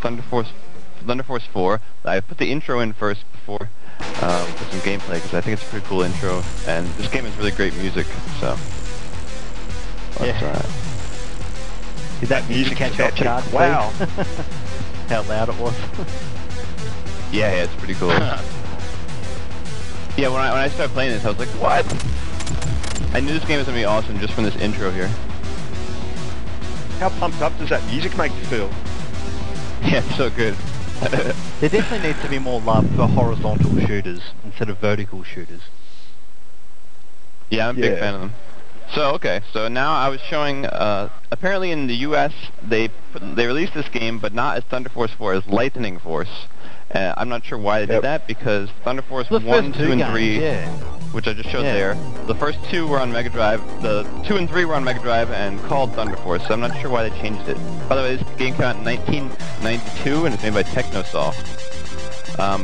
Thunder Force 4. I put the intro in first before put some gameplay because I think it's a pretty cool intro, and this game has really great music. So did that music catch your chart? Wow. How loud it was. Yeah, it's pretty cool. Yeah, when I started playing this, I was like, what? I knew this game was gonna be awesome just from this intro here. How pumped up does that music make you feel? Yeah, it's so good. There definitely needs to be more love for horizontal shooters instead of vertical shooters. Yeah, I'm a big fan of them. So so now I was showing. Apparently in the U.S. they released this game, but not as Thunder Force 4, as Lightning Force. I'm not sure why they did that, because Thunder Force 1, 2, and 3, which I just showed there, the first two were on Mega Drive, the 2 and 3 were on Mega Drive and called Thunder Force, so I'm not sure why they changed it. By the way, this game came out in 1992, and it's made by Technosoft.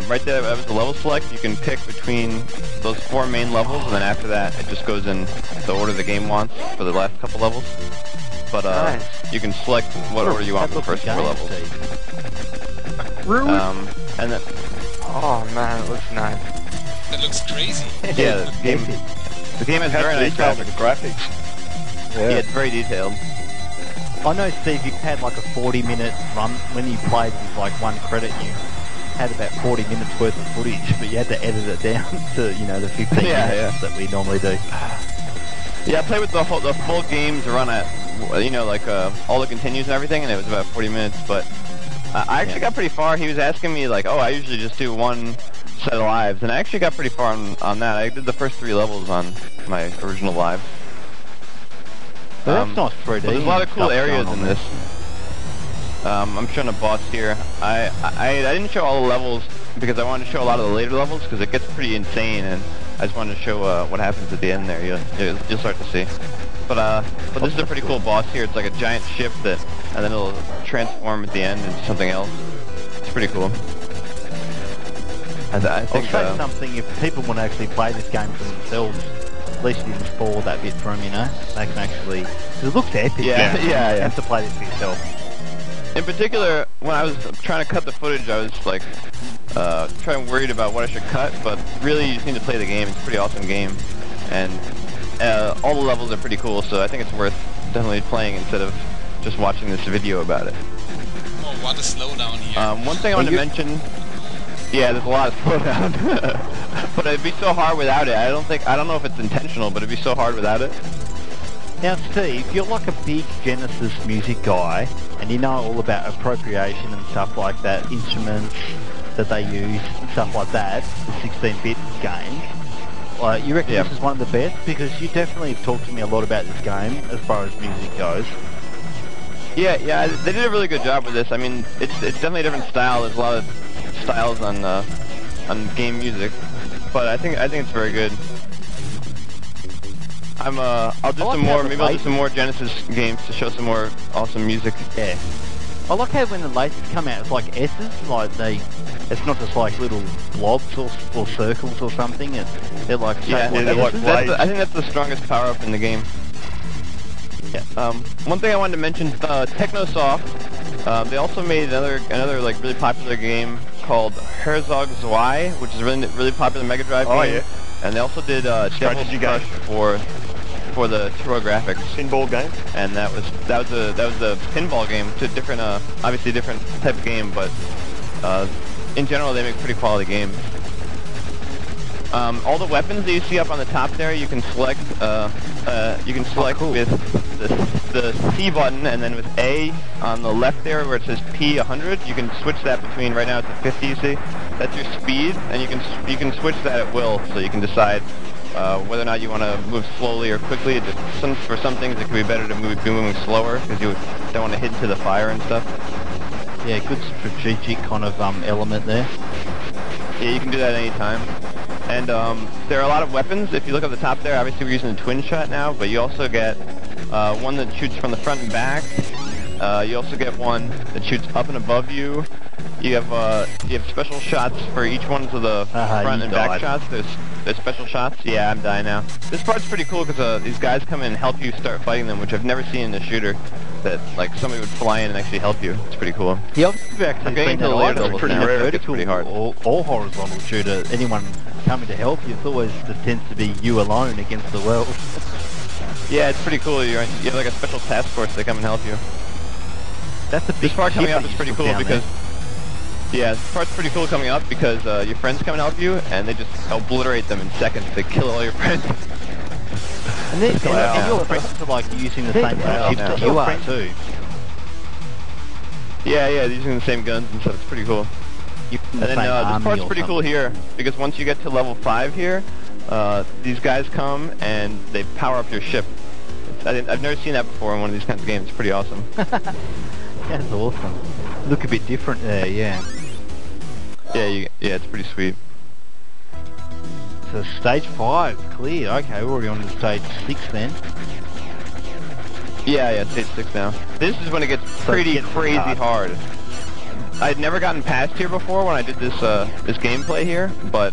Right there, that was the level select. You can pick between those 4 main levels, and then after that, it just goes in the order the game wants for the last couple levels. But you can select what order you want for the first 4 levels. And then, oh man, it looks nice. That looks crazy. Yeah, the game has very nice graphics. Yeah, it's very detailed. I know, Steve, you had like a 40-minute run when you played with like 1 credit. You had about 40 minutes worth of footage, but you had to edit it down to, you know, the 15 minutes that we normally do. Yeah, I played with the full game's run at, you know, like all the continues and everything, and it was about 40 minutes, but I actually got pretty far. He was asking me, like, oh, I usually just do 1 set of lives, and I actually got pretty far on that. I did the first 3 levels on my original live. That's not 3D. There's a lot of cool areas in this. I'm showing a boss here. I didn't show all the levels because I wanted to show a lot of the later levels because it gets pretty insane, and I just wanted to show what happens at the end there. You'll start to see. But this is a pretty cool boss here. It's like a giant ship and then it'll transform at the end into something else. It's pretty cool. I think I'll say something, if people want to actually play this game for themselves, at least you can spoil that bit for them, you know? They can actually, because it looks epic. Yeah. You have to play this for yourself. In particular, when I was trying to cut the footage, I was like, worried about what I should cut, but really you just need to play the game. It's a pretty awesome game. And all the levels are pretty cool, so I think it's worth definitely playing instead of just watching this video about it. Oh, what a slowdown here. One thing I wanted to mention, yeah, there's a lot of slowdown, but it'd be so hard without it. I don't know if it's intentional, but it'd be so hard without it. Now, Steve, you're like a big Genesis music guy, and you know all about appropriation and stuff like that, instruments that they use, and stuff like that, the 16-bit game. You reckon this is one of the best? Because you definitely talked to me a lot about this game as far as music goes. Yeah, they did a really good job with this. I mean, it's definitely a different style. There's a lot of styles on game music, but I think it's very good. I'll do some more. Maybe I'll do some more Genesis games to show some more awesome music. Yeah. I like how when the lasers come out, it's like S's, like it's not just like little blobs or circles or something. They're like I think that's the strongest power up in the game. Yeah. One thing I wanted to mention, Technosoft. They also made another like really popular game called Herzog Zwei, which is a really popular Mega Drive game. Yeah. And they also did Devil's Crush for the TurboGrafx pinball game, and that was a pinball game. It's a different, obviously different type of game, but in general they make pretty quality games. All the weapons that you see up on the top there, you can select. With the C button, and then with A on the left there where it says P100, you can switch that between. Right now it's at 50. You see, that's your speed, and you can switch that at will, so you can decide whether or not you want to move slowly or quickly. For some things, it could be better to be moving slower because you don't want to hit into the fire and stuff. Yeah, good strategic kind of element there. Yeah, you can do that at any time. And there are a lot of weapons. If you look at the top there, obviously we're using the twin shot now, but you also get one that shoots from the front and back. You also get one that shoots up and above you. You have special shots for each one of the front and back shots. There's special shots. Yeah, I'm dying now. This part's pretty cool because these guys come in and help you start fighting them, which I've never seen in a shooter. that like somebody would fly in and actually help you. It's pretty cool. Yeah, I've actually getting seen to that the later either. levels Pretty now. rare. It gets pretty hard. Or horizontal shooter. Anyone coming to help you, it's always it tends to be you alone against the world. Yeah, it's pretty cool. You have like a special task force that come and help you. That's a big This part coming ship up that is you pretty took cool down because this part's pretty cool coming up because your friends come and help you, and they just obliterate them in seconds. They kill all your friends. And, and your friends are like using the same ship that you are too. Yeah, they're using the same guns and stuff. It's pretty cool. And then this part's pretty cool here because once you get to level 5 here, these guys come and they power up your ship. I've never seen that before in one of these kinds of games. It's pretty awesome. That's awesome. Look a bit different there, yeah. Yeah, it's pretty sweet. So stage 5 clear. Okay, we're already on to stage 6 then. Yeah, stage 6 now. This is when it gets pretty crazy hard. I'd never gotten past here before when I did this this gameplay here, but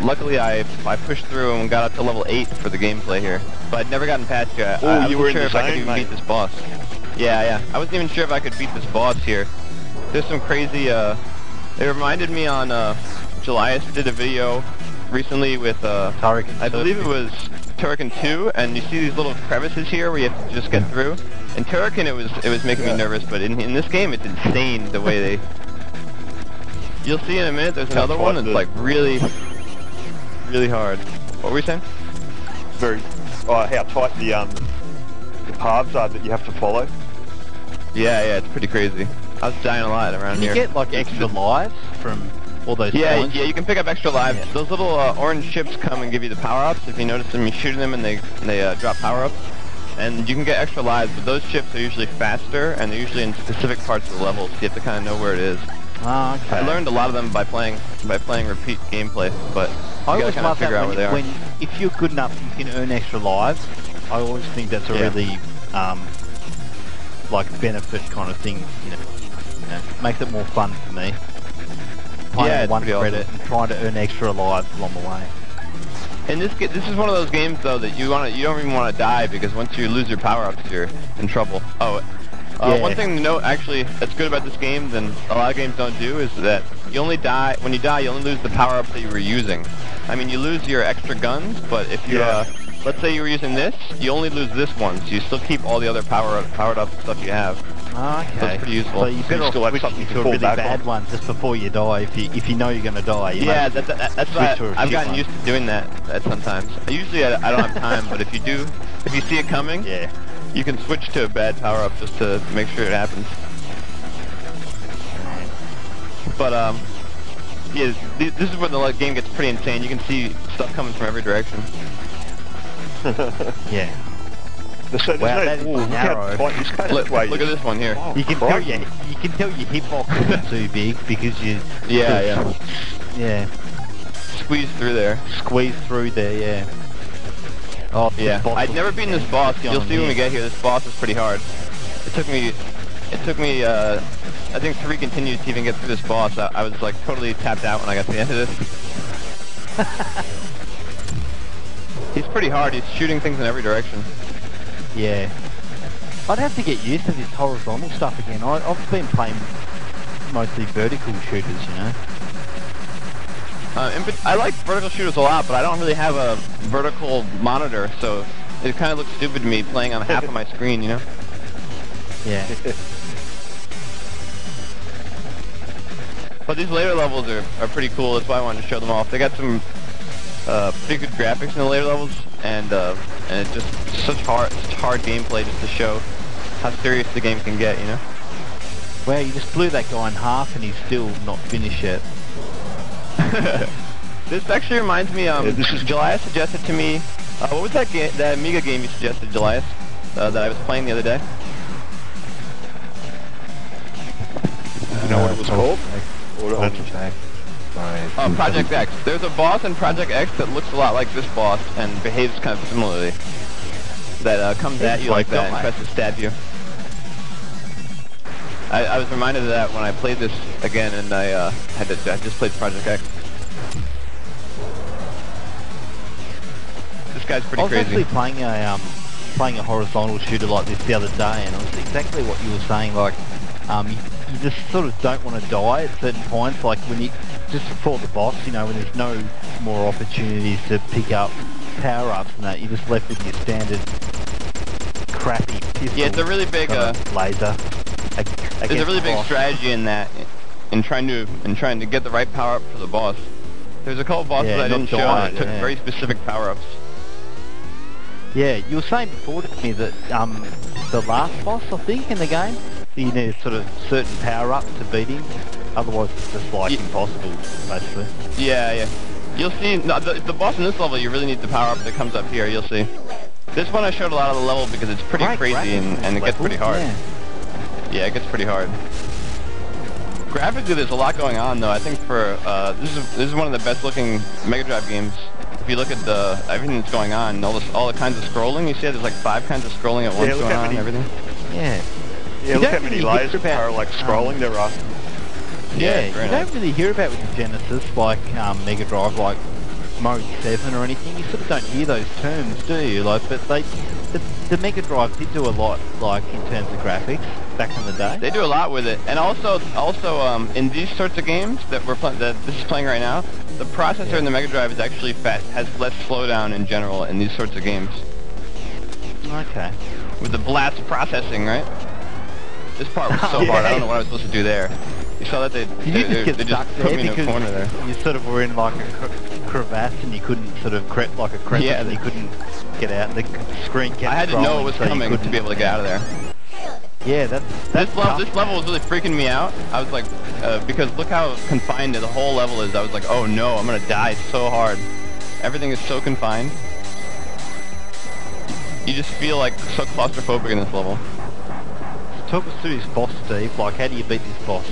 luckily I pushed through and got up to level 8 for the gameplay here. But I'd never gotten past here. I wasn't sure if I could even beat this boss. Yeah. I wasn't even sure if I could beat this boss here. There's some crazy, it reminded me on, Julius did a video recently with, I believe it was Turrican 2, and you see these little crevices here where you have to just get through. In Turrican it was making me nervous, but in this game it's insane the way they... You'll see in a minute there's another one that's like really hard. What were you saying? How tight the paths are that you have to follow. Yeah, it's pretty crazy. I was dying a lot around here. Can you get like extra lives from all those points? Yeah, you can pick up extra lives. Yeah. Those little orange ships come and give you the power-ups. If you notice them, you shoot them and they drop power-ups. And you can get extra lives, but those ships are usually faster and they're usually in specific parts of the level, so you have to kind of know where it is. Oh, okay. I learned a lot of them by playing repeat gameplay, but you gotta kind of figure out where they are. If you're good enough, you can earn extra lives. I always think that's a really like benefit kind of thing. You know, makes it more fun for me. Playing one credit and trying to earn extra lives along the way. And this is one of those games though that you don't even want to die because once you lose your power-ups, you're in trouble. One thing to note actually that's good about this game than a lot of games don't do is that you only die when you die. You only lose the power-ups that you were using. I mean, you lose your extra guns, but if you let's say you were using this, you only lose this one, so you still keep all the other powered up stuff you have. Okay. So it's pretty useful. So you better off switching to a really bad one just before you die. If you know you're going to die. Yeah, that's why I've gotten used to doing that sometimes. Usually I don't have time, but if you see it coming, you can switch to a bad power-up just to make sure it happens. But this is where the game gets pretty insane. You can see stuff coming from every direction. Yeah. Wow, that is narrow. Look at this one here. You can tell your hitbox is too big because you. Yeah. Squeeze through there. Yeah. Oh yeah. I'd never beaten this boss. You'll see when we get here. This boss is pretty hard. It took me. I think 3 continues to even get through this boss. I was like totally tapped out when I got to the end of this. He's pretty hard. He's shooting things in every direction. Yeah. I'd have to get used to this horizontal stuff again. I've been playing mostly vertical shooters, you know. I like vertical shooters a lot, but I don't really have a vertical monitor, so it kind of looks stupid to me playing on half of my screen, you know? Yeah. But these later levels are pretty cool. That's why I wanted to show them off. They got some pretty good graphics in the later levels, and it's just such hard gameplay just to show how serious the game can get, you know? Wow, you just blew that guy in half and he's still not finished yet. This actually reminds me, Julius suggested to me, what was that Amiga game you suggested, Julius, that I was playing the other day? You know what it was called? Project X. There's a boss in Project X that looks a lot like this boss and behaves kind of similarly. That comes at you like that and tries to stab you. I was reminded of that when I played this again, and I just played Project X. This guy's pretty crazy. I was actually playing a playing a horizontal shooter like this the other day, and it was exactly what you were saying. Like, you just sort of don't want to die at certain points. Like when you just before the boss, you know, when there's no more opportunities to pick up power-ups and that, you're just left with your standard crappy pistol. Yeah, it's a really big laser. There's a really big strategy in that, in trying to get the right power up for the boss. There's a couple bosses I didn't show that took very specific power ups. Yeah, you were saying before to me that the last boss, I think, in the game, you need a sort of certain power up to beat him. Otherwise, it's just like impossible, basically. Yeah, yeah. You'll see. No, the boss in this level, you really need the power up that comes up here. You'll see. This one I showed a lot of the level because it's pretty crazy and it gets pretty hard. Yeah, it gets pretty hard. Graphically, there's a lot going on, though. I think for this is one of the best looking Mega Drive games. If you look at everything that's going on, all the kinds of scrolling, you see there's like 5 kinds of scrolling at once going on and everything. Yeah. Yeah, look how many layers of parallax scrolling there are. Yeah, you don't really hear about with the Genesis, like Mega Drive, like Mode 7 or anything. You sort of don't hear those terms, do you? Like, but the Mega Drive did do a lot, like in terms of graphics back in the day. They do a lot with it, and also in these sorts of games that that this is playing right now, the processor in the Mega Drive is actually has less slowdown in general in these sorts of games. Okay. With the blast processing, right? This part was so hard. I don't know what I was supposed to do there. You saw that they just put me in a corner there. You sort of were in like a crevasse and you couldn't sort of like a crevice and you couldn't get out. The screen kept I had to know it was coming to be able to get out of there. Yeah, this level was really freaking me out. I was like, because look how confined the whole level is. I was like, oh no, I'm gonna die so hard. Everything is so confined. You just feel like so claustrophobic in this level. Talk us through this boss, Steve. Like, how do you beat this boss?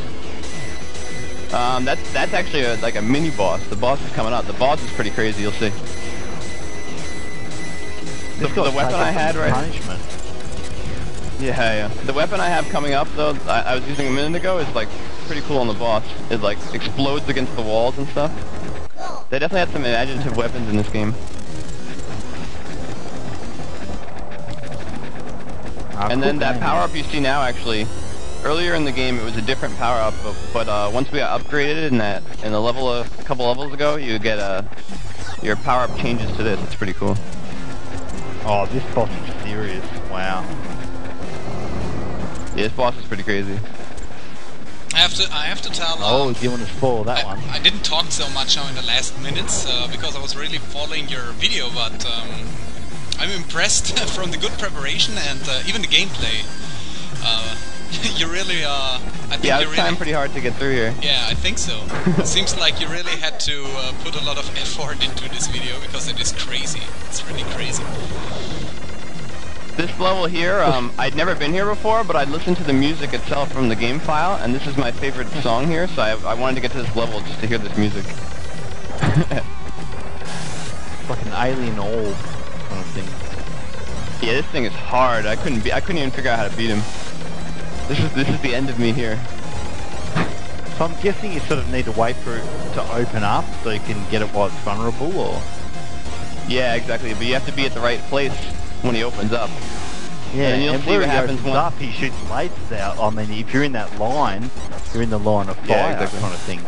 That's actually like a mini boss. The boss is coming up. The boss is pretty crazy. You'll see. The weapon I had punishment. Yeah. The weapon I have coming up though, I was using a minute ago, is like pretty cool on the boss. It like explodes against the walls and stuff. They definitely had some imaginative weapons in this game. And then that power-up you see now, actually, earlier in the game it was a different power-up, but once we got upgraded in the level a couple levels ago, you get your power-up changes to this. It's pretty cool. Oh, this boss is serious. Wow. Yeah, this boss is pretty crazy. I have to tell. Oh, do you want to spoil that one? I didn't talk so much now in the last minutes because I was really following your video, but I'm impressed from the good preparation and even the gameplay. You really, I think I was trying pretty hard to get through here. Yeah, I think so. It seems like you really had to put a lot of effort into this video because it is crazy. It's really crazy. This level here, I'd never been here before, but I'd listened to the music itself from the game file, and this is my favorite song here, so I wanted to get to this level just to hear this music. It's like an alien orb kind of thing. Yeah, this thing is hard. I couldn't even figure out how to beat him. This is the end of me here. So I'm guessing you sort of need to wait for it to open up so you can get it while it's vulnerable, or? Yeah, exactly. But you have to be at the right place when he opens up. Yeah, and you'll see what happens when up. He shoots lasers out. I mean, if you're in that line, you're in the line of fire, exactly. Kind of thing.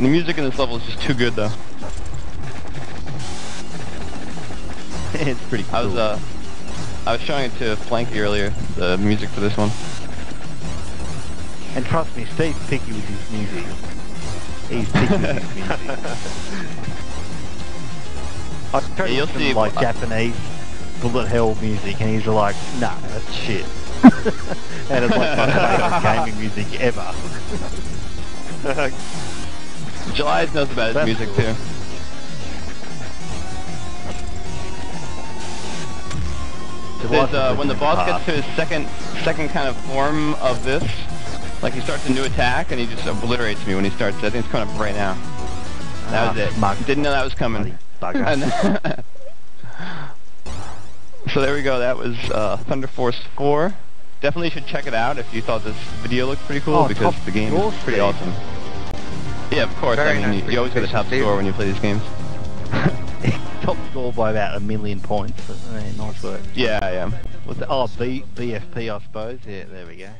The music in this level is just too good, though. It's pretty cool. I was showing it to Flanky earlier, the music for this one. And trust me, Steve's picky with his music. He's picky with his music. I tried to listen to like Japanese bullet hell music, and he's like, nah, that's shit. And it's like my favourite gaming music ever. July knows about his music too. When the boss gets to his second kind of form of this, like he starts a new attack and he just obliterates me when he starts. I think it's coming up right now. That was it. Didn't know that was coming. So there we go. That was Thunder Force 4. Definitely should check it out if you thought this video looked pretty cool, because the game is pretty awesome. Yeah, of course. I mean, you always get a top score when you play these games. top score by about 1 million points. But, nice work. Yeah, yeah. BFP, I suppose. Yeah, there we go.